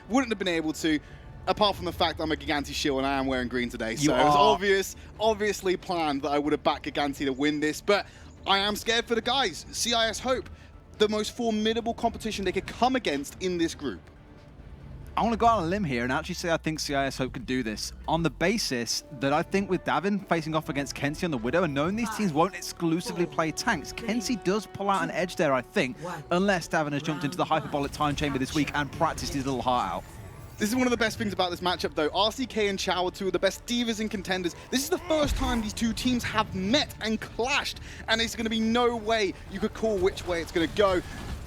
wouldn't have been able to, apart from the fact that I'm a Gigantti shield and I am wearing green today. So You it was are. obviously planned that I would have backed Gigantti to win this, but I am scared for the guys. CIS Hope, the most formidable competition they could come against in this group. I want to go out on a limb here and actually say I think CIS Hope can do this on the basis that I think with Davin facing off against Kenzie on the Widow and knowing these teams won't exclusively play tanks, Kenzie does pull out an edge there, I think, unless Davin has jumped into the hyperbolic time chamber this week and practiced his little heart out. This is one of the best things about this matchup, though. RCK and Chow are two of the best divas in Contenders. This is the first time these two teams have met and clashed, and there's going to be no way you could call which way it's going to go.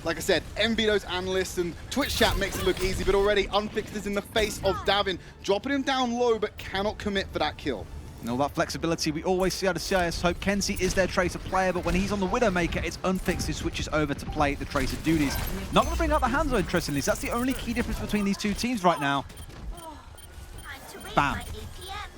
Like I said, envy those analysts, and Twitch chat makes it look easy, but already Unfixed is in the face of Davin, dropping him down low, but cannot commit for that kill. And all that flexibility we always see out of CIS Hope. Kenzie is their Tracer player, but when he's on the Widowmaker, it's Unfixed who switches over to play the Tracer duties. Not going to bring out the hands, though, interestingly. So that's the only key difference between these two teams right now. Bam.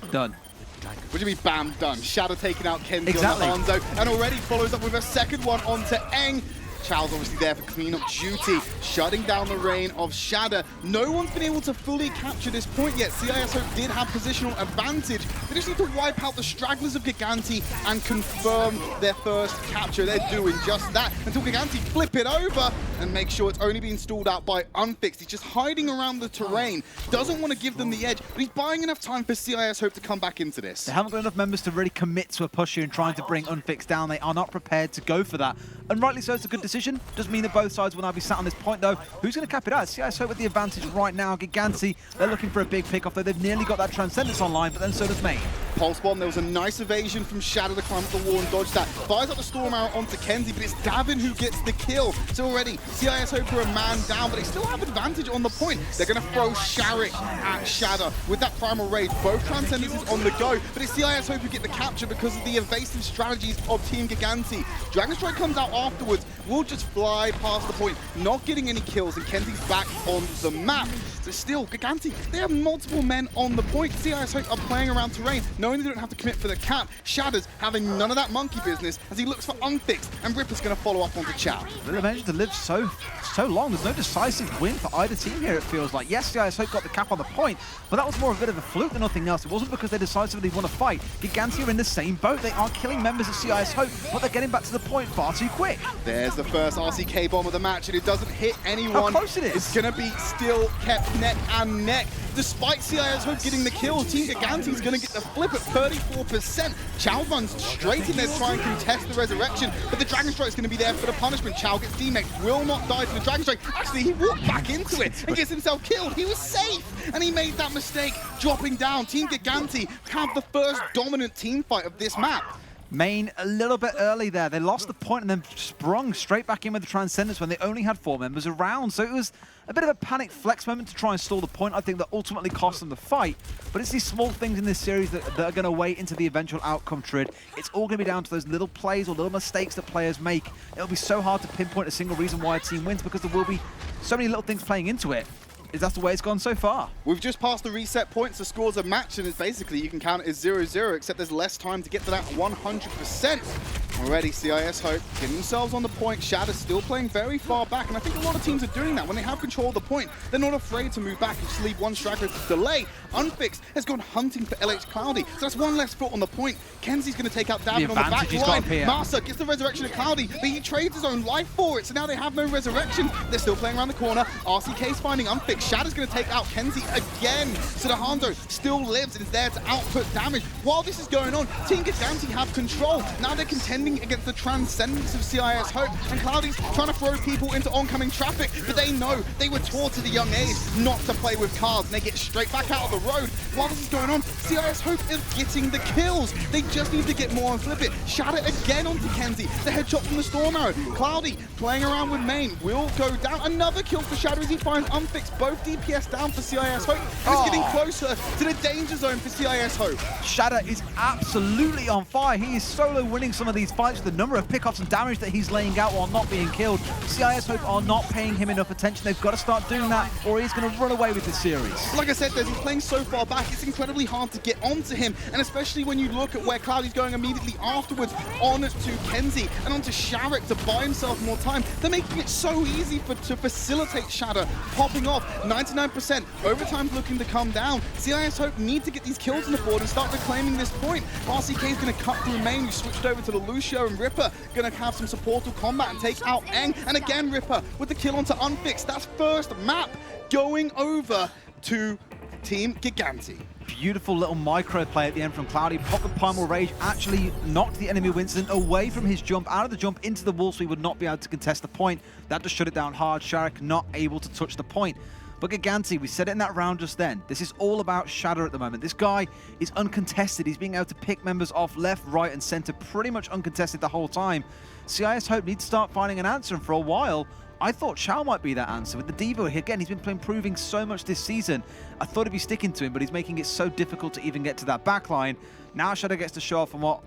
Done. What do you mean, bam, done? Shadow taking out Kenzie Exactly. on the Hanzo, and already follows up with a second one onto Eng. Chow's obviously there for cleanup duty, shutting down the reign of Shadow. No one's been able to fully capture this point yet. CIS Hope did have positional advantage. They just need to wipe out the stragglers of Gigantti and confirm their first capture. They're doing just that until Gigantti flip it over and make sure it's only being stalled out by Unfixed. He's just hiding around the terrain, doesn't want to give them the edge, but he's buying enough time for CIS Hope to come back into this. They haven't got enough members to really commit to a push here and trying to bring Unfixed down. They are not prepared to go for that. And rightly so, it's a good decision. Doesn't mean that both sides will now be sat on this point, though. Who's going to cap it out? CIS Hope with the advantage right now. Gigantti, they're looking for a big pick-off, though. They've nearly got that Transcendence online, but then so does Main. Pulse Bomb, there was a nice evasion from Shadow to climb up the wall and dodge that. Fires up the Storm Arrow onto Kenzie, but it's Davin who gets the kill. So already, CIS Hope are a man down, but they still have advantage on the point. They're going to throw Sharik at Shadow with that Primal Rage. Both Transcendences on the go, but it's CIS Hope who get the capture because of the evasive strategies of Team Gigantti. Dragon Strike comes out afterwards, will just fly past the point, not getting any kills, and Kenzie's back on the map. So still, Gigantti, they have multiple men on the point. CIS Hope are playing around terrain, knowing they don't have to commit for the cap. Shadow's having none of that monkey business as he looks for Unfixed, and Ripper's going to follow up onto Chow. They've managed to live so long. There's no decisive win for either team here, it feels like. Yes, CIS Hope got the cap on the point, but that was more a bit of a fluke than nothing else. It wasn't because they decisively want to fight. Gigantti are in the same boat. They are killing members of CIS Hope, but they're getting back to the point far too quick. There's the first RCK bomb of the match, and it doesn't hit anyone. How close it is. It's going to be still kept neck and neck. Despite CIS Hope getting the kill, Team Gigantti is going to get the flip at 34%. Chow runs straight in there to try and contest the resurrection, but the Dragon Strike is going to be there for the punishment. Chow gets teammates, will not die to the Dragon Strike. Actually, he walked back into it and gets himself killed. He was safe, and he made that mistake, dropping down. Team Gigantti have the first dominant team fight of this map. Main a little bit early there. They lost the point and then sprung straight back in with the Transcendence when they only had 4 members around. So it was a bit of a panic flex moment to try and stall the point. I think that ultimately cost them the fight. But it's these small things in this series that are going to weigh into the eventual outcome, Tridd. It's all going to be down to those little plays or little mistakes that players make. It'll be so hard to pinpoint a single reason why a team wins because there will be so many little things playing into it. Is that the way it's gone so far? We've just passed the reset points, the scores are matched, and it's basically, you can count it as 0-0, except there's less time to get to that 100%. Already, CIS Hope getting themselves on the point. Shadow's still playing very far back, and I think a lot of teams are doing that. When they have control of the point, they're not afraid to move back and just leave one straggler to delay. Unfixed has gone hunting for LH Cloudy, so that's one less foot on the point. Kenzie's going to take out Davin on the back line. Massa gets the resurrection of Cloudy, but he trades his own life for it, so now they have no resurrection. They're still playing around the corner. RCK's finding Unfixed. Shadow's going to take out Kenzie again. So the Hanzo still lives and is there to output damage. While this is going on, Team Gigantti have control. Now they're contending against the Transcendence of CIS Hope, and Cloudy's trying to throw people into oncoming traffic, but they know they were taught at a young age not to play with cars, and they get straight back out of the road. While this is going on, CIS Hope is getting the kills. They just need to get more and flip it. Shatter again onto Kenzie. The headshot from the Storm Arrow. Cloudy playing around with Main will go down. Another kill for Shadow as he finds Unfixed. Both DPS down for CIS Hope. And it's getting closer to the danger zone for CIS Hope. Shadow is absolutely on fire. He is solo winning some of these fights, the number of pickoffs and damage that he's laying out while not being killed, CIS Hope are not paying him enough attention. They've got to start doing that, or he's going to run away with this series. Like I said, he's playing so far back, it's incredibly hard to get onto him, and especially when you look at where Cloudy's going immediately afterwards, on to Kenzie, and onto Sharek to buy himself more time. They're making it so easy to facilitate Shadow popping off. 99%, overtime's looking to come down. CIS Hope need to get these kills on the board and start reclaiming this point. RCK is going to cut through main, who switched over to the Lucio, and Ripper going to have some supportive combat and take out Eng, and again Ripper with the kill onto Unfixed. That's first map going over to Team Gigantti. Beautiful little micro play at the end from Cloudy. Pocket Primal Rage actually knocked the enemy Winston away from his jump, out of the jump into the wall, so he would not be able to contest the point. That just shut it down hard. Sharek not able to touch the point. But Gigantti, we said it in that round just then, this is all about Shadow at the moment. This guy is uncontested. He's being able to pick members off left, right, and center pretty much uncontested the whole time. CIS Hope needs to start finding an answer, and for a while, I thought Shao might be that answer. With the Diva, again, he's been improving so much this season. I thought he'd be sticking to him, but he's making it so difficult to even get to that backline. Now Shadow gets to show off on what?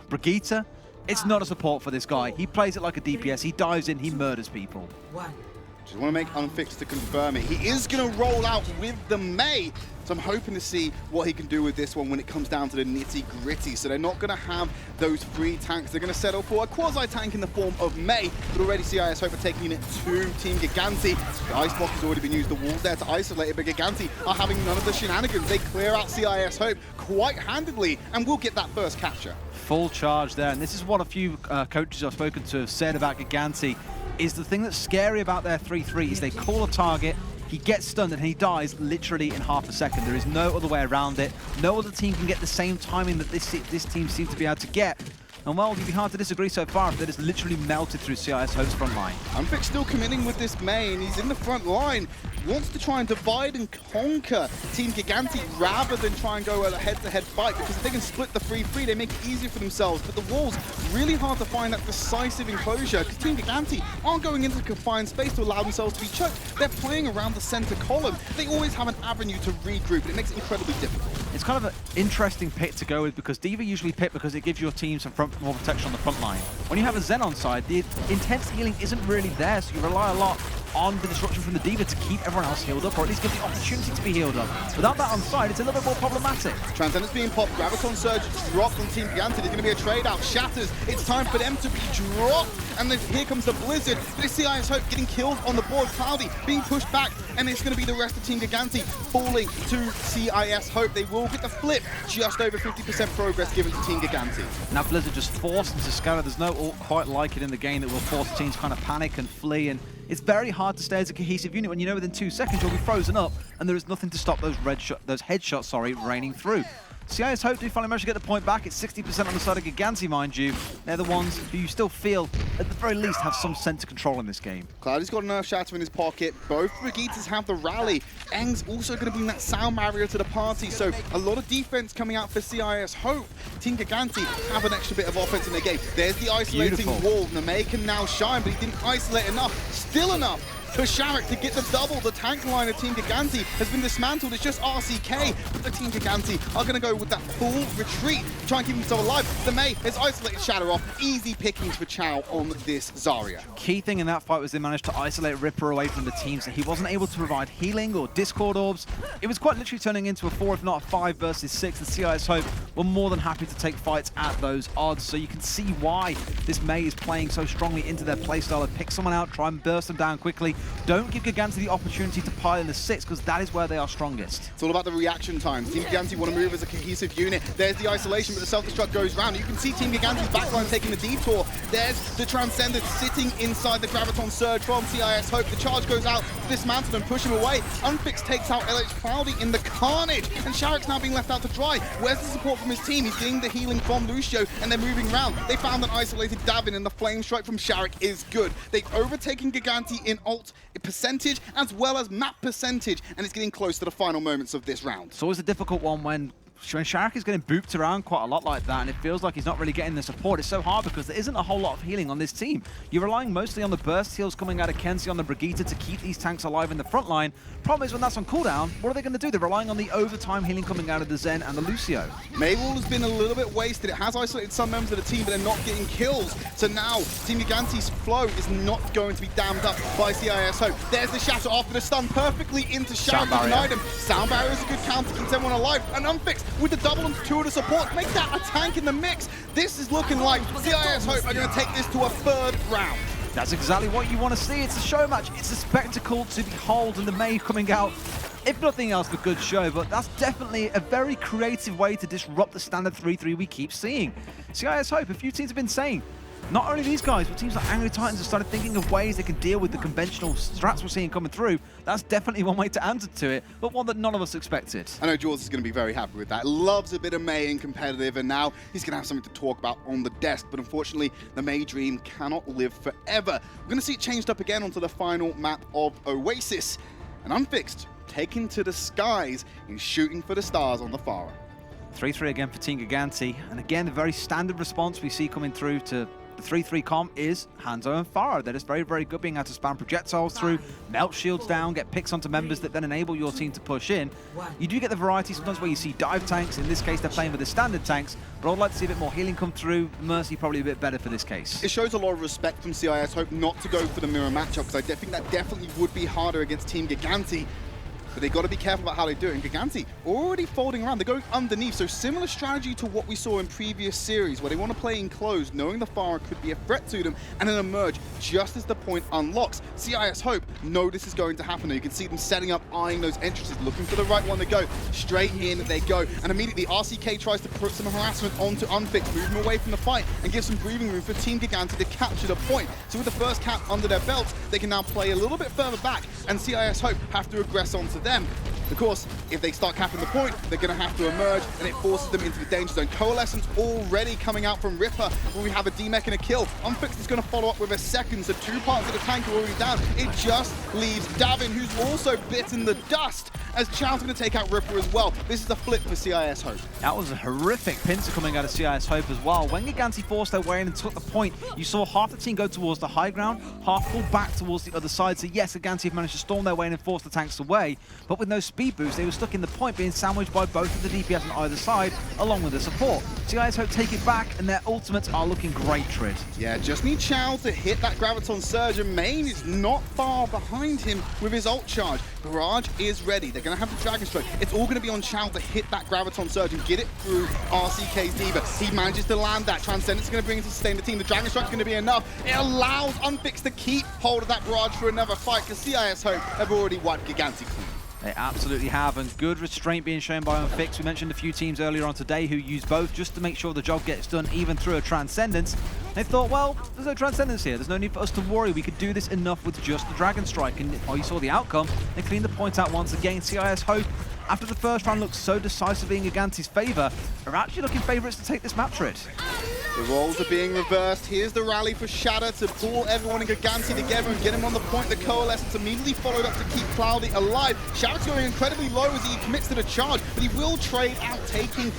Brigitte? It's not a support for this guy. He plays it like a DPS. He dives in, he murders people. Just want to make Unfixed to confirm it. He is going to roll out with the Mei. So I'm hoping to see what he can do with this one when it comes down to the nitty-gritty. So they're not going to have those free tanks. They're going to settle for a quasi-tank in the form of Mei. But already CIS Hope are taking it to Team Gigantti. The Icebox has already been used. The wall there to isolate it, but Gigantti are having none of the shenanigans. They clear out CIS Hope quite handedly and will get that first capture. Full charge there. And this is what a few coaches I've spoken to have said about Gigantti. Is the thing that's scary about their 3-3 is they call a target, he gets stunned, and he dies literally in half a second. There is no other way around it. No other team can get the same timing that this team seems to be able to get. And well, it'd be hard to disagree so far if they just literally melted through CIS Hope's front line. Unfixed still committing with this Mei, and he's in the front line. Wants to try and divide and conquer Team Gigantti rather than try and go a head-to-head fight, because if they can split the 3-3, they make it easier for themselves. But the wall's really hard to find that decisive enclosure, because Team Gigantti aren't going into confined space to allow themselves to be choked. They're playing around the center column. They always have an avenue to regroup, and it makes it incredibly difficult. It's kind of an interesting pick to go with, because Diva usually pick because it gives your team some more protection on the front line. When you have a Zen on side, the intense healing isn't really there, so you rely a lot on the disruption from the Diva to keep everyone else healed up, or at least give the opportunity to be healed up. Without that on side, it's a little bit more problematic. Transcendence being popped, Graviton Surge dropped on Team Gigantti. There's going to be a trade out. Shatters, it's time for them to be dropped. And then here comes the Blizzard. But it's CIS Hope getting killed on the board. Cloudy being pushed back, and it's going to be the rest of Team Gigantti falling to CIS Hope. They will get the flip. Just over 50% progress given to Team Gigantti. Now Blizzard just forced them to scatter. There's no ult quite like it in the game that will force teams kind of panic and flee, and it's very hard to stay as a cohesive unit when you know within 2 seconds you'll be frozen up and there is nothing to stop those headshots, raining through. CIS Hope do finally manage to get the point back. It's 60% on the side of Gigantti, mind you. They're the ones who you still feel, at the very least, have some sense of control in this game. Cloudy's got an Earth Shatter in his pocket. Both Brigittas have the rally. Eng's also going to bring that sound barrier to the party, so a lot of defense coming out for CIS Hope. Team Gigantti have an extra bit of offense in their game. There's the isolating wall. Nemei can now shine, but he didn't isolate enough. Still enough for Sharek to get the double. The tank line of Team Gigantti has been dismantled. It's just RCK, but the Team Gigantti are going to go with that full retreat, try and keep themselves alive. The Mei has isolated Shadow off. Easy pickings for Chow on this Zarya. Key thing in that fight was they managed to isolate Ripper away from the team, so he wasn't able to provide healing or Discord orbs. It was quite literally turning into a 4, if not a 5 versus 6. The CIS Hope were more than happy to take fights at those odds, so you can see why this Mei is playing so strongly into their playstyle of pick someone out, try and burst them down quickly. Don't give Gigantti the opportunity to pile in the 6, because that is where they are strongest. It's all about the reaction times. Team Gigantti want to move as a cohesive unit. There's the isolation, but the self-destruct goes round. You can see Team Gigantti's backline taking the detour. There's the Transcendence sitting inside the Graviton Surge from CIS Hope. The charge goes out, dismantled and push him away. Unfixed takes out LH Cloudy in the carnage, and Sharek's now being left out to dry. Where's the support from his team? He's getting the healing from Lucio, and they're moving around. They found an isolated Davin, and the flame strike from Sharek is good. They've overtaken Gigantti in ult percentage as well as map percentage, and it's getting close to the final moments of this round. It's always a difficult one when when Shark is getting booped around quite a lot like that, and it feels like he's not really getting the support, it's so hard because there isn't a whole lot of healing on this team. You're relying mostly on the burst heals coming out of Kenzie on the Brigitte to keep these tanks alive in the front line. Problem is, when that's on cooldown, what are they going to do? They're relying on the overtime healing coming out of the Zen and the Lucio. Mabel has been a little bit wasted. It has isolated some members of the team, but they're not getting kills. So now, Team Gigantti's flow is not going to be dammed up by CIS Hope. There's the Shatter after the stun perfectly into Shatter to deny them. Sound Barrier is a good counter, keeps everyone alive. And Unfixed with the double and 2 of the support. Make that a tank in the mix. This is looking like CIS Hope are going to take this to a 3rd round. That's exactly what you want to see. It's a show match. It's a spectacle to behold, and the May coming out, if nothing else, for good show. But that's definitely a very creative way to disrupt the standard 3-3 we keep seeing. CIS Hope, a few teams have been saying, not only these guys, but teams like Angry Titans have started thinking of ways they can deal with the conventional strats we're seeing coming through. That's definitely one way to answer to it, but one that none of us expected. I know Jaws is going to be very happy with that. Loves a bit of May in competitive, and now he's going to have something to talk about on the desk. But unfortunately, the May dream cannot live forever. We're going to see it changed up again onto the final map of Oasis. And Unfixed taken to the skies and shooting for the stars on the far end. 3-3 again for Team Gigantti, and again, the very standard response we see coming through to the 3-3 comp is Hanzo and Pharah. They're just very, very good being able to spam projectiles through, melt shields down, get picks onto members that then enable your team to push in. You do get the variety sometimes where you see dive tanks. In this case, they're playing with the standard tanks, but I'd like to see a bit more healing come through. Mercy probably a bit better for this case. It shows a lot of respect from CIS Hope not to go for the mirror matchup, because I think that definitely would be harder against Team Gigantti. But they've got to be careful about how they do it. And Gigantti already folding around. They're going underneath. So similar strategy to what we saw in previous series, where they want to play enclosed, knowing the Pharah could be a threat to them, and then emerge just as the point unlocks. CIS Hope know this is going to happen. You can see them setting up, eyeing those entrances, looking for the right one to go. Straight in they go. And immediately RCK tries to put some harassment onto Unfixed, move him away from the fight, and give some breathing room for Team Gigantti to capture the point. So with the first cap under their belts, they can now play a little bit further back, and CIS Hope have to aggress onto them. Of course, if they start capping the point, they're going to have to emerge, and it forces them into the danger zone. Coalescence already coming out from Ripper, where we have a DMech and a kill. Unfixed is going to follow up with a second, so 2 parts of the tank are already down. It just leaves Davin, who's also bitten the dust, as Chow's going to take out Ripper as well. This is a flip for CIS Hope. That was a horrific pincer coming out of CIS Hope as well. When Gigantti forced their way in and took the point, you saw half the team go towards the high ground, half pull back towards the other side. So yes, Gigantti have managed to storm their way in and force the tanks away, but with no speed boost, they were stuck in the point, being sandwiched by both of the DPS on either side, along with the support. CIS Hope take it back, and their ultimates are looking great, Tridd. Yeah, just need Chow to hit that Graviton Surge, and Main is not far behind him with his ult charge. Barrage is ready. They're going to have the Dragon Strike. It's all going to be on Chow to hit that Graviton Surge and get it through RCK's Diva. He manages to land that. Transcendence is going to bring him to sustain the team. The Dragon Strike is going to be enough. It allows Unfixed to keep hold of that Barrage for another fight, because CIS Hope have already wiped Gigantti clean. They absolutely have, and good restraint being shown by Unfixed. We mentioned a few teams earlier on today who use both just to make sure the job gets done, even through a Transcendence. They thought, well, there's no Transcendence here. There's no need for us to worry. We could do this enough with just the Dragon Strike. And you saw the outcome. They cleaned the point out once again. CIS Hope, after the first round looked so decisively in Gigantti's favor, are actually looking favourites to take this map, Tridd. The roles are being reversed. Here's the rally for Shatter to pull everyone in Gigantti together and get him on the point. The Coalescence immediately followed up to keep Cloudy alive. Shatter's going incredibly low as he commits to the charge, but he will trade out, taking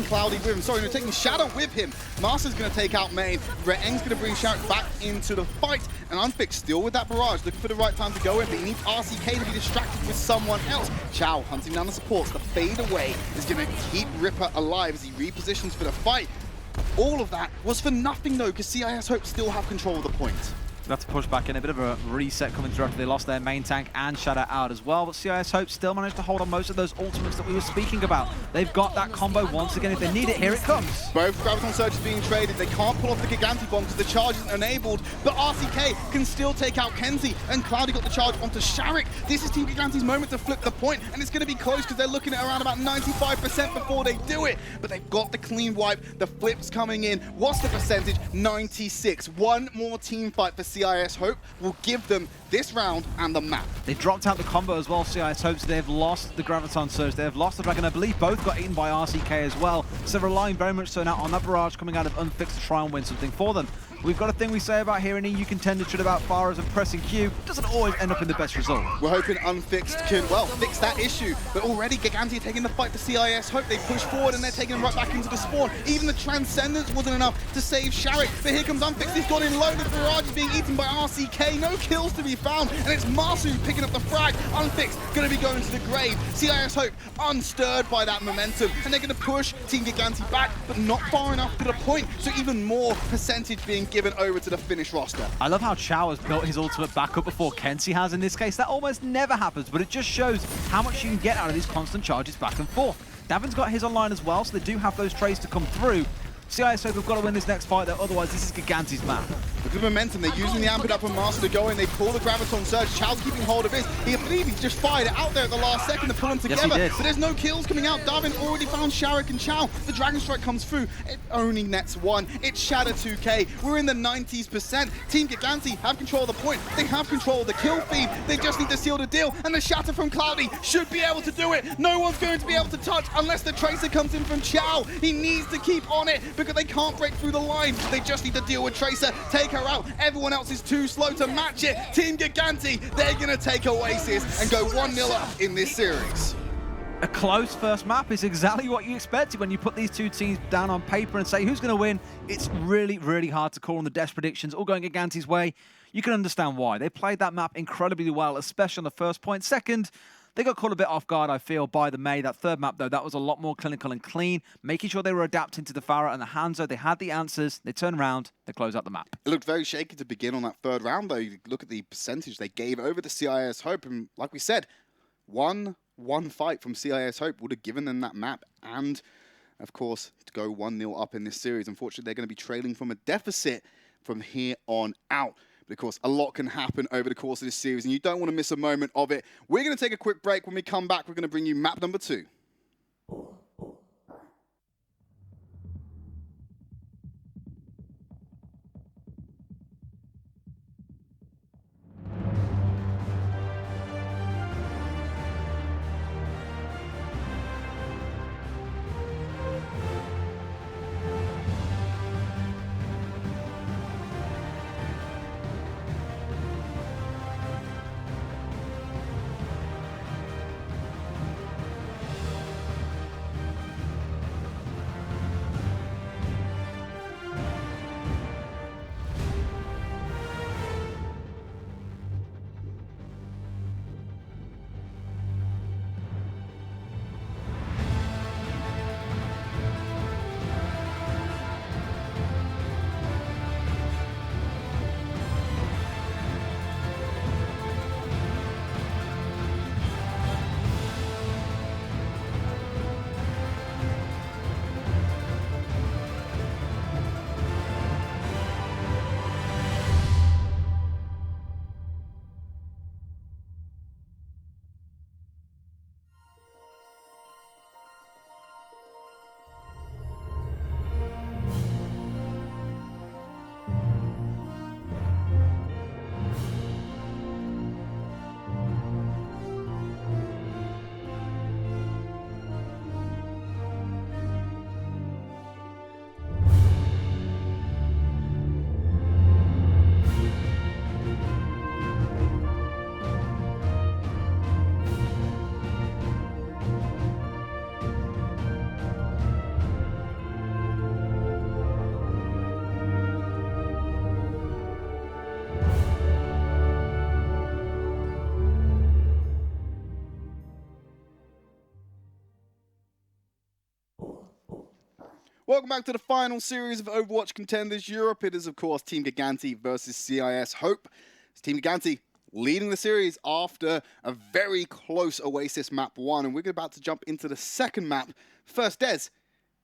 Cloudy with him. Sorry, no, taking Shadow with him. Master's going to take out Main. Reeng's going to bring Shadow back into the fight, and Unfixed still with that Barrage, looking for the right time to go in, but he needs RCK to be distracted with someone else. Chow hunting down the supports. The fade away is going to keep Ripper alive as he repositions for the fight. All of that was for nothing though, because CIS Hope still have control of the point. They'll have to push back in, a bit of a reset coming through after they lost their main tank and Shadow out as well, but CIS Hope still managed to hold on most of those ultimates that we were speaking about. They've got that combo once again. If they need it, here it comes. Both Graviton Surges being traded. They can't pull off the Gigantti bomb because the charge isn't enabled, but RCK can still take out Kenzie, and Cloudy got the charge onto Sharik. This is Team Gigantti's moment to flip the point, and it's going to be close because they're looking at around about 95% before they do it, but they've got the clean wipe. The flip's coming in. What's the percentage? 96. One more team fight for CIS Hope will give them this round and the map. They dropped out the combo as well, CIS Hope, so they've lost the Graviton Surge, they've lost the Dragon. I believe both got eaten by RCK as well, so relying very much so now on that Barrage coming out of Unfixed to try and win something for them. We've got a thing we say about here in EU Contenders Tridd about Faras and pressing Q. Doesn't always end up in the best result. We're hoping Unfixed can, well, fix that issue. But already Gigantti taking the fight to CIS. Hope they push forward and they're taking him right back into the spawn. Even the Transcendence wasn't enough to save Sharek. But here comes Unfixed. He's got in low. The barrage is being eaten by RCK. No kills to be found. And it's Marsu picking up the frag. Unfixed going to be going to the grave. CIS Hope unstirred by that momentum. And they're going to push Team Gigantti back, but not far enough to the point. So even more percentage being given over to the Finnish roster. I love how Chow has built his ultimate back up before Kenzie has in this case. That almost never happens, but it just shows how much you can get out of these constant charges back and forth. Davin's got his online as well, so they do have those trades to come through. CIS Hope have got to win this next fight, though, otherwise this is Gigantti's map. Look at the momentum, they're using the Amped Up and Master to go in, they pull the Graviton Surge, Chow's keeping hold of his. I believe he just fired it out there at the last second to pull them together. Yes, he did. But there's no kills coming out. Darwin already found Sharek and Chow. The Dragon Strike comes through, it only nets one. It's Shatter 2K, we're in the 90s%. Team Gigantti have control of the point, they have control of the kill feed, they just need to seal the deal, and the Shatter from Cloudy should be able to do it. No one's going to be able to touch unless the Tracer comes in from Chow. He needs to keep on it because they can't break through the line. They just need to deal with Tracer, take her out. Everyone else is too slow to match it. Team Gigantti, they're going to take Oasis and go 1-0 up in this series. A close first map is exactly what you expected when you put these two teams down on paper and say who's going to win. It's really, really hard to call on the death predictions, all going Gigantti's way. You can understand why. They played that map incredibly well, especially on the first point. Second, they got caught a bit off guard, I feel, by the May. That third map, though, that was a lot more clinical and clean, making sure they were adapting to the Pharah and the Hanzo. They had the answers. They turned around. They closed out the map. It looked very shaky to begin on that third round, though. You look at the percentage they gave over to CIS Hope, and like we said, one fight from CIS Hope would have given them that map, and, of course, to go 1-0 up in this series. Unfortunately, they're going to be trailing from a deficit from here on out. But of course, a lot can happen over the course of this series, and you don't want to miss a moment of it. We're going to take a quick break. When we come back, we're going to bring you map number 2. Welcome back to the final series of Overwatch Contenders Europe. It is, of course, Team Gigantti versus CIS Hope. It's Team Gigantti leading the series after a very close Oasis map 1. And we're about to jump into the second map. First, Des,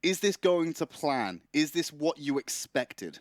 is this going to plan? Is this what you expected?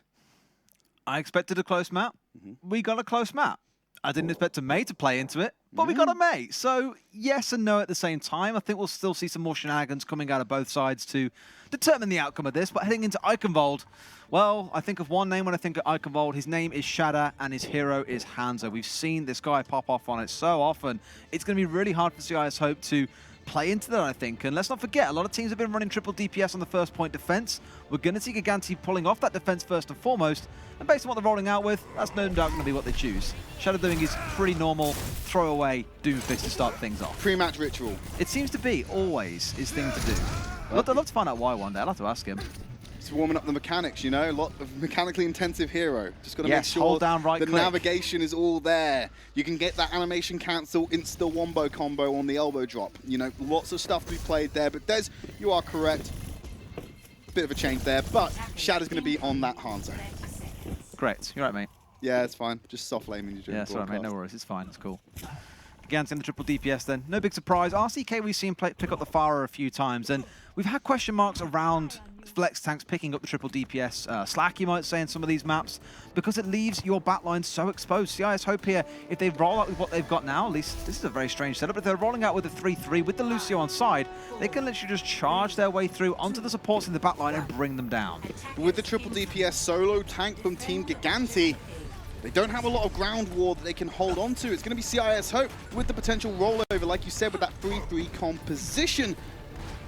I expected a close map. We got a close map. I didn't expect a May to play into it, but we got a May. So yes and no at the same time. I think we'll still see some more shenanigans coming out of both sides to determine the outcome of this. But heading into Eichenwald, well, I think of one name when I think of Eichenwald. His name is Shatter and his hero is Hanzo. We've seen this guy pop off on it so often. It's going to be really hard for CIS Hope to play into that, I think. And let's not forget, a lot of teams have been running triple DPS on the first point defense. We're going to see Gigantti pulling off that defense first and foremost. And based on what they're rolling out with, that's no doubt going to be what they choose. Shadow doing his pretty normal throwaway Doomfist to start things off. Pre-match ritual. It seems to be always his thing to do. I'd love to find out why one day. I'll have to ask him. It's warming up the mechanics, you know, a lot of mechanically intensive hero. Just got to make sure hold down right the click. navigation is all there. You can get that animation cancel, insta-wombo combo on the elbow drop. You know, lots of stuff to be played there. But Des, you are correct. Bit of a change there, but Shadow's going to be on that Hanzo. Great. You're right, mate. Yeah, it's fine. Just soft laming you during Yeah, it's all right, mate. No worries. It's fine. It's cool. Gigantti in the triple DPS then. No big surprise. RCK, we've seen pick up the Pharah a few times, and we've had question marks around Flex Tanks picking up the triple DPS slack, you might say, in some of these maps, because it leaves your backline so exposed. CIS hope here, if they roll out with what they've got now, at least this is a very strange setup, but if they're rolling out with the 3-3 with the Lucio on side, they can literally just charge their way through onto the supports in the backline and bring them down. With the triple DPS solo tank from Team Gigantti, they don't have a lot of ground war that they can hold on to. It's going to be CIS Hope with the potential rollover, like you said, with that 3-3 composition,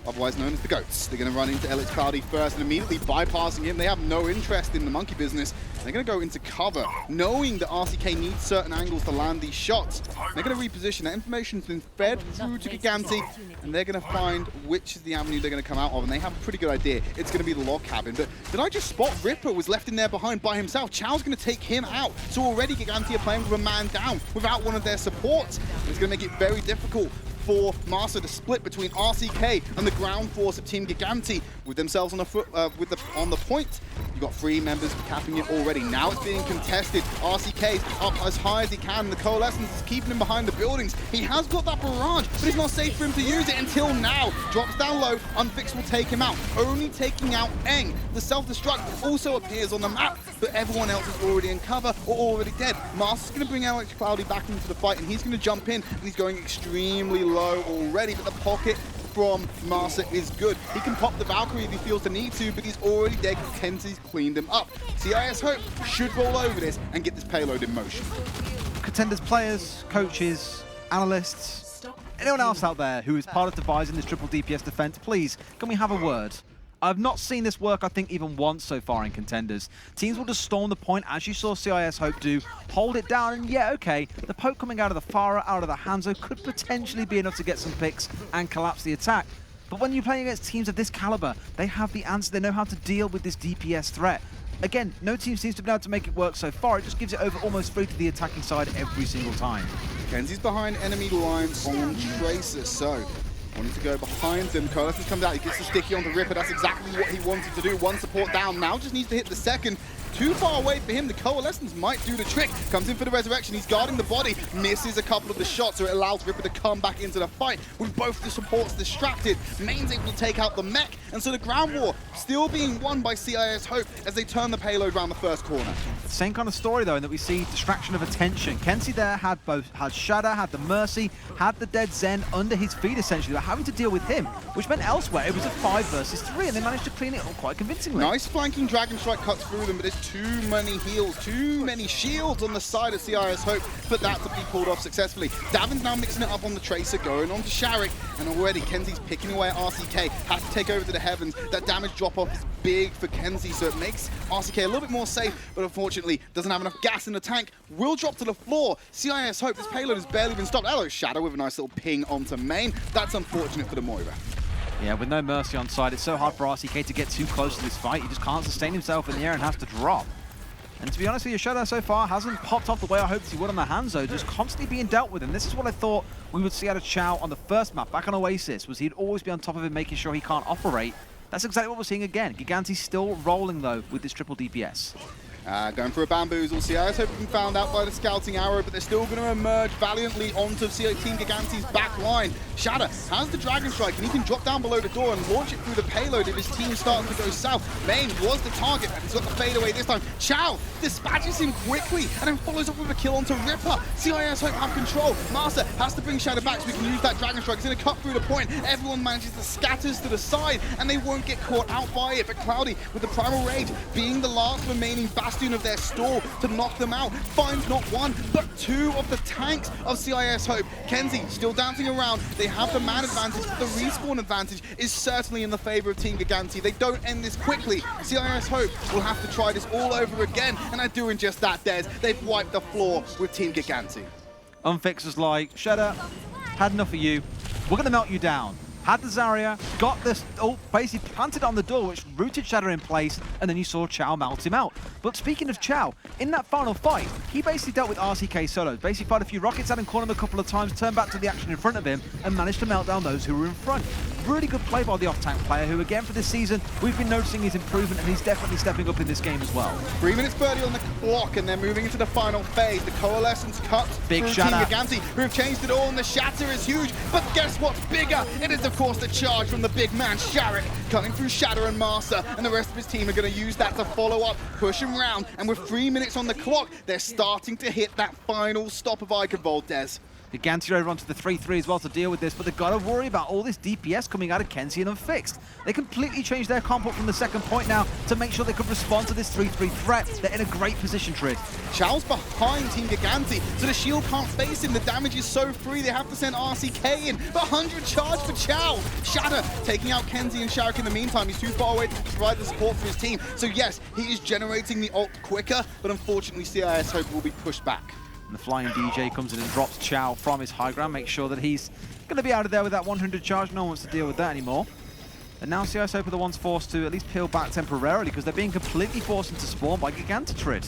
otherwise known as the GOATs. They're going to run into Elix Cloudy first and immediately bypassing him. They have no interest in the monkey business. They're going to go into cover, knowing that RCK needs certain angles to land these shots. They're going to reposition. That information's been fed through to Gigantti, and they're going to find which is the avenue they're going to come out of, and they have a pretty good idea. It's going to be the log cabin. But did I just spot Ripper was left in there behind by himself? Chow's going to take him out. So already Gigantti are playing with a man down without one of their supports. It's going to make it very difficult for Master to split between RCK and the ground force of Team Gigantti with themselves on the on the point. You've got 3 members capping it already. Now it's being contested. RCK up as high as he can. The Coalescence is keeping him behind the buildings. He has got that barrage, but it's not safe for him to use it until now. Drops down low. Unfix will take him out. Only taking out Eng. The self-destruct also appears on the map, but everyone else is already in cover or already dead. Master's going to bring Alex Cloudy back into the fight, and he's going to jump in, and he's going extremely low already, but the pocket from Master is good. He can pop the Valkyrie if he feels the need to, but he's already dead because Kenzie's cleaned him up. CIS Hope should roll over this and get this payload in motion. Contenders players, coaches, analysts, anyone else out there who is part of devising this triple DPS defense, please, can we have a word? I've not seen this work, I think, even once so far in Contenders. Teams will just storm the point, as you saw CIS Hope do, hold it down, and yeah, okay, the poke coming out of the Pharah, out of the Hanzo, could potentially be enough to get some picks and collapse the attack. But when you're playing against teams of this caliber, they have the answer, they know how to deal with this DPS threat. Again, no team seems to be able to make it work so far. It just gives it over almost free to the attacking side every single time. Kenzie's behind enemy lines on Tracer, so wanting to go behind them. Coalescence comes out, he gets the sticky onto Ripper. That's exactly what he wanted to do. One support down, now just needs to hit the second. Too far away for him. The Coalescence might do the trick. Comes in for the resurrection. He's guarding the body. Misses a couple of the shots, so it allows Ripper to come back into the fight with both the supports distracted. Main's able to take out the mech, and so the ground war still being won by CIS Hope as they turn the payload around the first corner. Same kind of story though, in that we see distraction of attention. Kenzie there had Shadow, had the Mercy, had the dead Zen under his feet essentially. They were having to deal with him, which meant elsewhere it was a 5 versus 3, and they managed to clean it up quite convincingly. Nice flanking Dragon Strike cuts through them, but there's too many heals, too many shields on the side of CIS Hope for that to be pulled off successfully. Davin's now mixing it up on the Tracer, going on to Sharik, and already Kenzie's picking away at RCK, has to take over to the heavens. That damage drop-off is big for Kenzie, so it makes RCK a little bit more safe, but unfortunately doesn't have enough gas in the tank. Will drop to the floor. CIS Hope, this payload has barely been stopped. Hello, Shadow with a nice little ping onto main. That's unfortunate for the Moira. Yeah, with no Mercy on side, it's so hard for RCK to get too close to this fight. He just can't sustain himself in the air and has to drop. And to be honest with you, Shadow so far hasn't popped off the way I hoped he would on the Hanzo, just constantly being dealt with. And this is what I thought we would see out of Chow on the first map, back on Oasis, was he'd always be on top of him, making sure he can't operate. That's exactly what we're seeing again. Gigantti's still rolling, though, with this triple DPS. Going for a bamboozle. CIS have been found out by the scouting arrow, but they're still going to emerge valiantly onto Team Gigantti's back line. Shadow has the Dragon Strike, and he can drop down below the door and launch it through the payload if his team starts to go south. Main was the target, and he's got the fadeaway this time. Chow dispatches him quickly, and then follows up with a kill onto Ripper. CIS hope have control. Master has to bring Shadow back so we can use that Dragon Strike. He's going to cut through the point. Everyone manages to scatters to the side, and they won't get caught out by it. But Cloudy, with the Primal Rage, being the last remaining bastion bastion of their stall to knock them out. Finds not one, but two of the tanks of CIS Hope. Kenzie still dancing around. They have the man advantage, but the respawn advantage is certainly in the favor of Team Gigantti. They don't end this quickly. CIS Hope will have to try this all over again, and they're doing just that, Dez. They've wiped the floor with Team Gigantti. Unfix was like, Shedder, had enough of you. We're going to melt you down. Had the Zarya, got this ult, basically planted on the door, which rooted Shadow in place, and then you saw Chow melt him out. But speaking of Chow, in that final fight, he basically dealt with RCK solos. Basically fired a few rockets at him, caught him a couple of times, turned back to the action in front of him, and managed to melt down those who were in front. Really good play by the off-tank player, who again for this season, we've been noticing his improvement, and he's definitely stepping up in this game as well. 3 minutes 30 on the clock, and they're moving into the final phase. The Coalescence cut Big through shatter. Team Gigantti, who have changed it all, and the shatter is huge. But guess what's bigger? It is, of course, the charge from the big man, Sharek, cutting through Shatter and Marsa, and the rest of his team are going to use that to follow up, push him round, and with 3 minutes on the clock, they're starting to hit that final stop of Eichenwald, Dez. Gigantti over onto the 3-3 as well to deal with this, but they've got to worry about all this DPS coming out of Kenzie and Unfixed. They completely changed their comp up from the second point now to make sure they could respond to this 3-3 threat. They're in a great position, Tridd. Chow's behind Team Gigantti, so the shield can't face him. The damage is so free, they have to send RCK in. But 100 charge for Chow. Shatter taking out Kenzie and Sharek in the meantime. He's too far away to provide the support for his team. So yes, he is generating the ult quicker, but unfortunately CIS Hope will be pushed back. And the flying DJ comes in and drops Chow from his high ground, makes sure that he's going to be out of there with that 100 charge. No one wants to deal with that anymore. And now CIS Hope are the ones forced to at least peel back temporarily because they're being completely forced into spawn by Gigantti Tridd.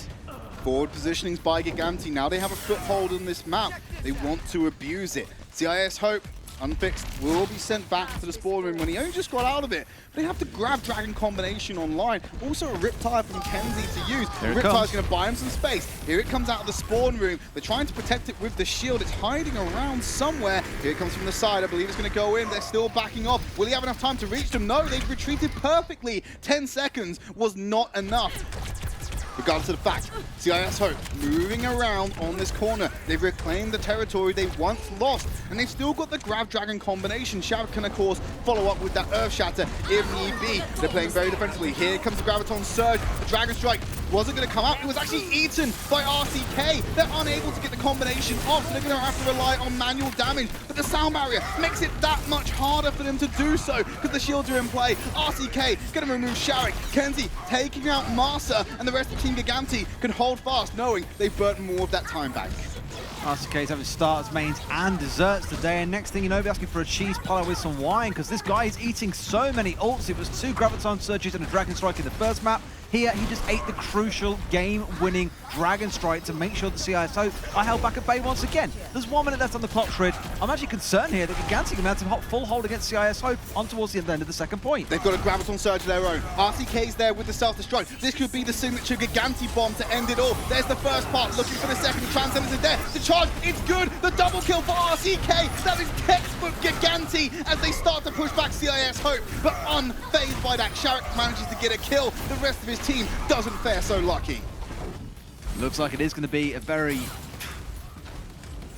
Forward positionings by Gigantti. Now they have a foothold on this map. They want to abuse it. CIS Hope, Unfixed, will be sent back to the spawn room when he only just got out of it. They have the grab dragon combination online. Also a Riptide from Kenzie to use. Riptide's going to buy him some space. Here it comes out of the spawn room. They're trying to protect it with the shield. It's hiding around somewhere. Here it comes from the side. I believe it's going to go in. They're still backing off. Will he have enough time to reach them? No, they've retreated perfectly. 10 seconds was not enough. Regardless of the fact, CIS Hope moving around on this corner. They've reclaimed the territory they once lost, and they've still got the Grab Dragon combination. Shadow can, of course, follow up with that Earth Shatter if need be. They're playing very defensively. Here comes the Graviton Surge. The Dragon Strike wasn't going to come out. It was actually eaten by RCK. They're unable to get the combination off, so they're going to have to rely on manual damage. But the Sound Barrier makes it that much harder for them to do so because the shields are in play. RCK going to remove Sharek. Kenzie taking out Marsa, and the rest of Team Gigantti can hold fast, knowing they've burnt more of that time bank. RCK's having starts, mains, and desserts today, and next thing you know, be asking for a cheese pie with some wine, because this guy is eating so many ults. It was 2 Graviton Surges and a Dragon Strike in the first map. Here, he just ate the crucial game-winning Dragon Strike to make sure that CIS Hope are held back at bay once again. There's 1 minute left on the clock, Tridd. I'm actually concerned here that Gigantti can have some full hold against CIS Hope on towards the end of the second point. They've got a Graviton Surge of their own. RCK's there with the self-destruct. This could be the signature Gigantti bomb to end it all. There's the first part, looking for the second. The Transcendence is there. The charge, it's good. The double kill for RCK. That is textbook Gigantti as they start to push back CIS Hope. But unfazed by that, Sharek manages to get a kill. The rest of his team doesn't fare so lucky. Looks like it is going to be a very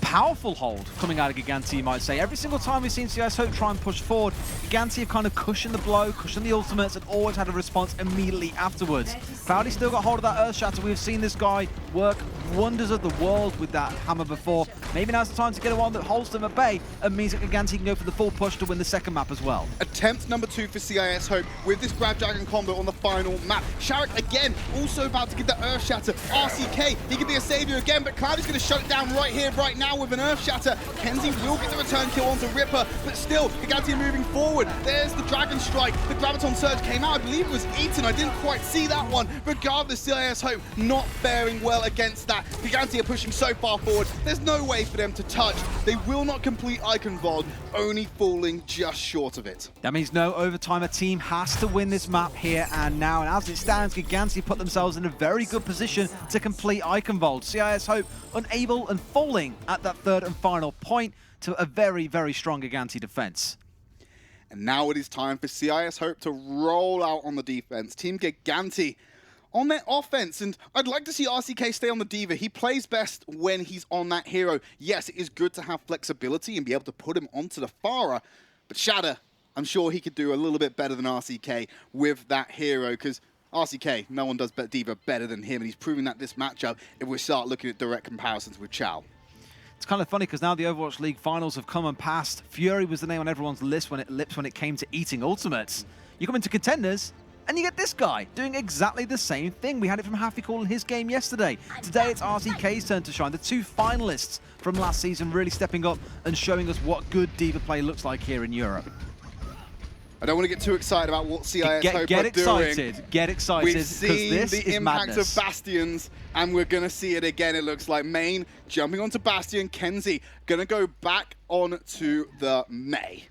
powerful hold coming out of Gigantti, you might say. Every single time we've seen CIS Hope try and push forward, Gigantti have kind of cushioned the blow, cushioned the ultimates, and always had a response immediately afterwards. Cloudy still got hold of that Earth Shatter. We've seen this guy work wonders of the world with that hammer before. Maybe now's the time to get one that holds them at bay and means that Gigantti can go for the full push to win the second map as well. Attempt number 2 for CIS Hope with this Grab Dragon combo on the final map. Sharek again, also about to get the Earth Shatter. RCK, he could be a savior again, but Cloudy's going to shut it down right here, right now with an Earth Shatter. Kenzie will get the return kill onto Ripper, but still, Gigantti moving forward. There's the Dragon Strike. The Graviton Surge came out. I believe it was eaten. I didn't quite see that one. Regardless, CIS Hope not faring well against that. Gigantti are pushing so far forward. There's no way for them to touch. They will not complete Eichenwald, only falling just short of it. That means no overtime. A team has to win this map here and now. And as it stands, Gigantti put themselves in a very good position to complete Eichenwald. CIS Hope unable and falling at that third and final point to a very, very strong Gigantti defense. And now it is time for CIS Hope to roll out on the defense. Team Gigantti on their offense, and I'd like to see RCK stay on the D.Va. He plays best when he's on that hero. Yes, it is good to have flexibility and be able to put him onto the Pharah, but Shatter, I'm sure he could do a little bit better than RCK with that hero, because RCK, no one does D.Va better than him, and he's proving that this matchup if we start looking at direct comparisons with Chow. It's kind of funny because now the Overwatch League finals have come and passed. Fury was the name on everyone's lips when it came to eating ultimates. You come into Contenders, and you get this guy doing exactly the same thing. We had it from HappyCall in his game yesterday. Today it's RCK's turn to shine. The two finalists from last season really stepping up and showing us what good D.Va play looks like here in Europe. I don't want to get too excited about what CIS Hope are doing. Get excited. We've seen this the impact madness. of Bastions, and we're going to see it again, it looks like. Main jumping onto Bastion. Kenzie going to go back on to the Mei.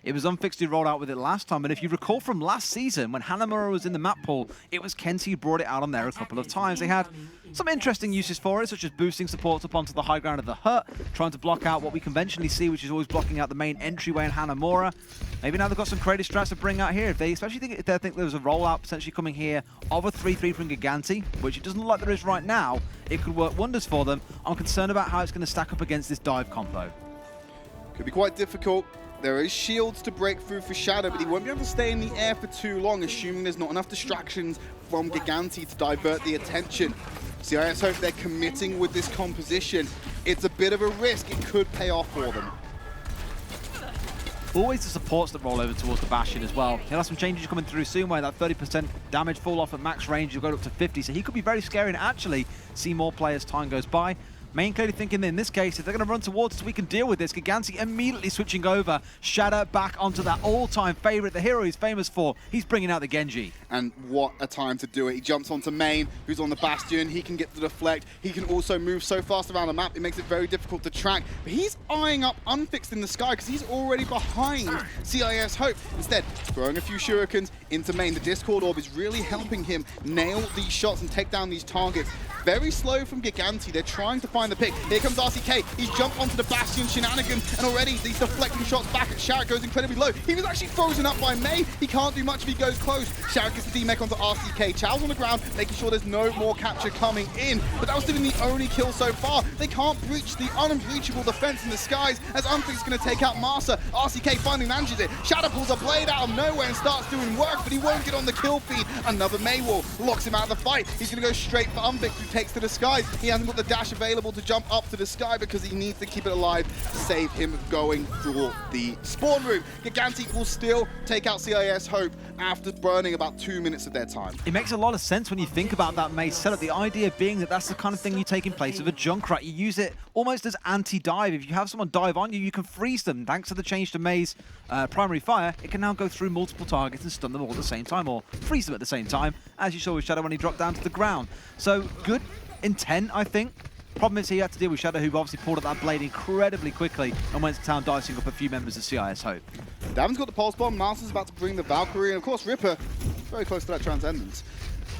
It was Unfixed who rolled out with it last time, and if you recall from last season, when Hanamura was in the map pool, it was Kenzie who brought it out on there a couple of times. They had some interesting uses for it, such as boosting supports up onto the high ground of the hut, trying to block out what we conventionally see, which is always blocking out the main entryway in Hanamura. Maybe now they've got some creative strats to bring out here. If they think there was a rollout potentially coming here of a 3-3 from Gigantti, which it doesn't look like there is right now, it could work wonders for them. I'm concerned about how it's going to stack up against this dive combo. Could be quite difficult. There is shields to break through for Shadow, but he won't be able to stay in the air for too long, assuming there's not enough distractions from Gigantti to divert the attention. CIS Hope they're committing with this composition. It's a bit of a risk. It could pay off for them. Always the supports that roll over towards the Bastion as well. He'll have some changes coming through soon where that 30% damage fall off at max range, you'll go up to 50, so he could be very scary and actually see more players as time goes by. Main clearly thinking that in this case, if they're going to run towards us, we can deal with this. Gigantti immediately switching over. Shadow back onto that all-time favorite, the hero he's famous for. He's bringing out the Genji. And what a time to do it. He jumps onto Main, who's on the Bastion. He can get the deflect. He can also move so fast around the map, it makes it very difficult to track. But he's eyeing up Unfixed in the sky because he's already behind CIS Hope. Instead, throwing a few shurikens into Main. The Discord Orb is really helping him nail these shots and take down these targets. Very slow from Gigantti. They're trying to find the pick. Here comes RCK. He's jumped onto the Bastion shenanigans, and already these deflecting shots back at Sharek goes incredibly low. He was actually frozen up by Mei. He can't do much if he goes close. Sharek gets the D-Mech onto RCK. Chow's on the ground, making sure there's no more capture coming in. But that was still the only kill so far. They can't breach the unbreachable defense in the skies as Unfixed is going to take out Masa. RCK finally manages it. Shadow pulls a blade out of nowhere and starts doing work, but he won't get on the kill feed. Another Mei wall locks him out of the fight. He's going to go straight for Unfixed, who takes to the skies. He hasn't got the dash available to jump up to the sky because he needs to keep it alive to save him going through the spawn route. Gigantti will still take out CIS Hope after burning about 2 minutes of their time. It makes a lot of sense when you think about that Mei setup. The idea being that that's the kind of thing you take in place of a Junkrat. You use it almost as anti-dive. If you have someone dive on you, you can freeze them. Thanks to the change to Mei's primary fire, it can now go through multiple targets and stun them all at the same time, or freeze them at the same time, as you saw with Shadow when he dropped down to the ground. So good intent, I think. Problem is he had to deal with Shadow, who obviously pulled up that blade incredibly quickly and went to town dicing up a few members of CIS Hope. Davin's got the pulse bomb, Master's about to bring the Valkyrie, and of course Ripper very close to that Transcendence.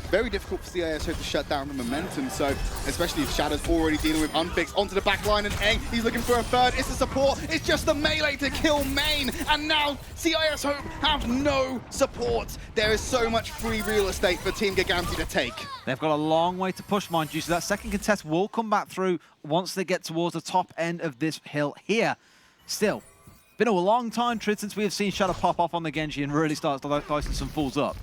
Very difficult for CIS Hope to shut down the momentum, so especially if Shadow's already dealing with Unfixed onto the back line and Eng. He's looking for a third. It's the support. It's just the melee to kill Main, and now CIS Hope have no support. There is so much free real estate for Team Gigantti to take. They've got a long way to push, mind you, so that second contest will come back through once they get towards the top end of this hill here. Still, been a long time, Tridd, since we have seen Shadow pop off on the Genji and really starts dicing some fools up.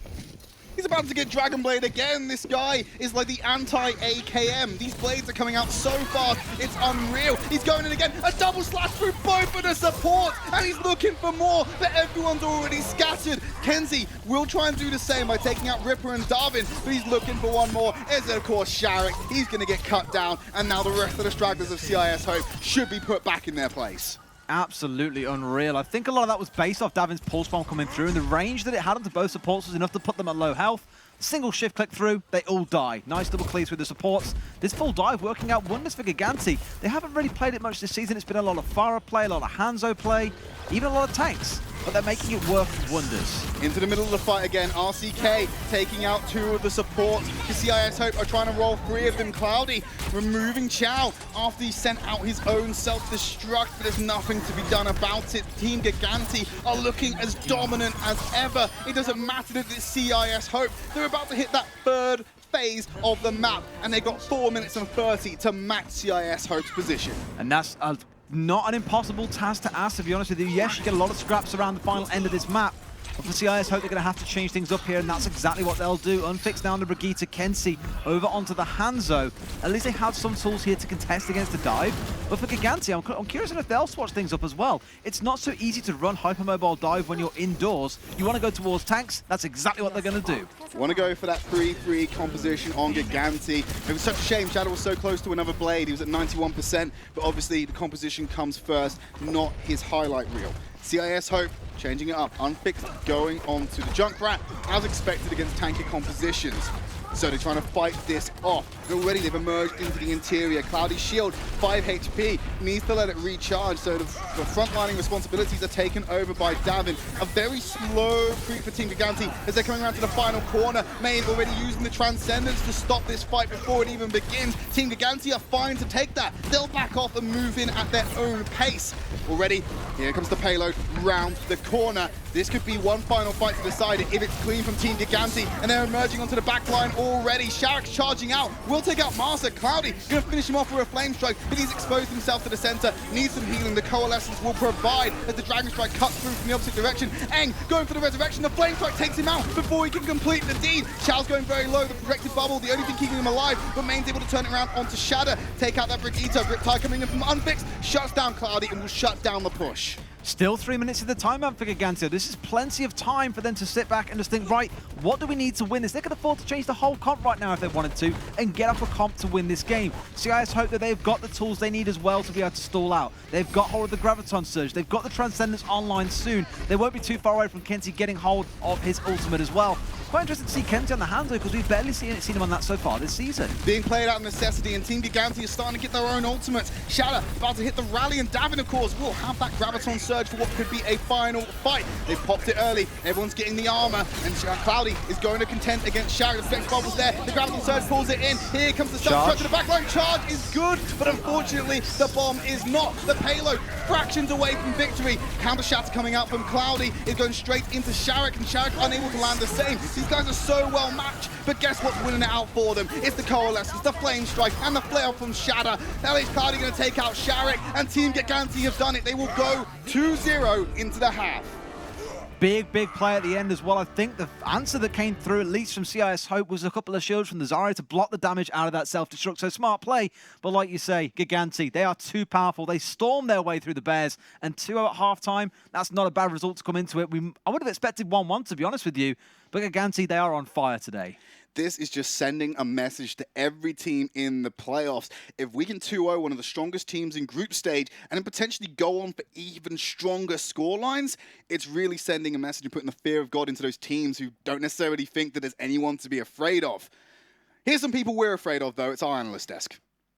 He's about to get Dragon Blade again. This guy is like the anti-AKM. These blades are coming out so fast, it's unreal. He's going in again, a double slash through both of the supports, and he's looking for more, but everyone's already scattered. Kenzie will try and do the same by taking out Ripper and Darwin, but he's looking for one more. Is of course Sharek. He's going to get cut down, and now the rest of the stragglers of CIS Hope should be put back in their place. Absolutely unreal. I think a lot of that was based off Davin's pulse bomb coming through, and the range that it had onto both supports was enough to put them at low health. Single shift click through, they all die. Nice double clears with the supports. This full dive working out wonders for Gigantti. They haven't really played it much this season. It's been a lot of Pharah play, a lot of Hanzo play, even a lot of tanks, but they're making it work wonders. Into the middle of the fight again, RCK taking out 2 of the supports. The CIS Hope are trying to roll 3 of them. Cloudy removing Chow after he sent out his own self-destruct, but there's nothing to be done about it. Team Gigantti are looking as dominant as ever. It doesn't matter that it's CIS Hope. They're about to hit that 3rd phase of the map, and they've got 4 minutes and 30 to match CIS Hope's position. And that's not an impossible task to ask, to be honest with you. Yes, you get a lot of scraps around the final end of this map, But for CIS Hope, they're going to have to change things up here, and that's exactly what they'll do. Unfix down to Brigitte, Kenzie over onto the Hanzo. At least they have some tools here to contest against the dive. But for Gigantti, I'm curious if they'll swatch things up as well. It's not so easy to run hypermobile dive when you're indoors. You want to go towards tanks, that's exactly what they're going to do. Want to go for that 3-3 composition on Gigantti. It was such a shame Shadow was so close to another blade. He was at 91%, but obviously the composition comes first, not his highlight reel. CIS Hope changing it up. Unfixed going on to the Junkrat, as expected against tanky compositions. So they're trying to fight this off. And already they've emerged into the interior. Cloudy's shield, 5 HP, needs to let it recharge. So the frontlining responsibilities are taken over by Davin. A very slow creep for Team Gigantti as they're coming around to the final corner. Maeve already using the Transcendence to stop this fight before it even begins. Team Gigantti are fine to take that. They'll back off and move in at their own pace. Already, here comes the payload round the corner. This could be one final fight to decide it if it's clean from Team Gigantti, and they're emerging onto the back line already. Sharek's charging out, will take out Master. Cloudy gonna finish him off with a flame strike, but he's exposed himself to the center, needs some healing. The Coalescence will provide as the Dragon Strike cuts through from the opposite direction. Eng going for the resurrection, the flame strike takes him out before he can complete the deed. Xiao's going very low, the protected bubble, the only thing keeping him alive, but Main's able to turn it around onto Shadow, take out that Brigitte. Riptide coming in from Unfixed, shuts down Cloudy and will shut down the push. Still 3 minutes of the timeout for Gigantti. This is plenty of time for them to sit back and just think, right, what do we need to win this? They could afford to change the whole comp right now if they wanted to and get up a comp to win this game. CIS Hope that they've got the tools they need as well to be able to stall out. They've got hold of the Graviton Surge. They've got the Transcendence online soon. They won't be too far away from Kenzie getting hold of his ultimate as well. Quite interested to see Kenzie on the Hanzo because we've barely seen him on that so far this season. Being played out of necessity, and Team Gigantti is starting to get their own ultimates. Shadow about to hit the rally, and Davin, of course, will have that Graviton Surge for what could be a final fight. They've popped it early. Everyone's getting the armor, and Cloudy is going to contend against Shadow. The Flex Bubble's there. The Graviton Surge pulls it in. Here comes the Stun Strike to the backline. Charge is good, but unfortunately, the bomb is not. The payload fractions away from victory. Counter Shatter coming out from Cloudy is going straight into Sharek, and Sharek unable to land the same. These guys are so well matched, but guess what's winning it out for them? It's the Coalescence, the Flame Strike, and the Flare from Shatter. Now is Cloudy going to take out Sharek, and Team Gigantti have done it. They will go 2-0 into the half. Big play at the end as well. I think the answer that came through, at least from CIS Hope, was a couple of shields from the Zarya to block the damage out of that self-destruct. So smart play, but like you say, Gigantti, they are too powerful. They storm their way through the Bears, and 2-0 at halftime, that's not a bad result to come into it. I would have expected 1-1, to be honest with you, but Gigantti, they are on fire today. This is just sending a message to every team in the playoffs. If we can 2-0 one of the strongest teams in group stage and then potentially go on for even stronger scorelines, it's really sending a message and putting the fear of God into those teams who don't necessarily think that there's anyone to be afraid of. Here's some people we're afraid of, though. It's our analyst desk.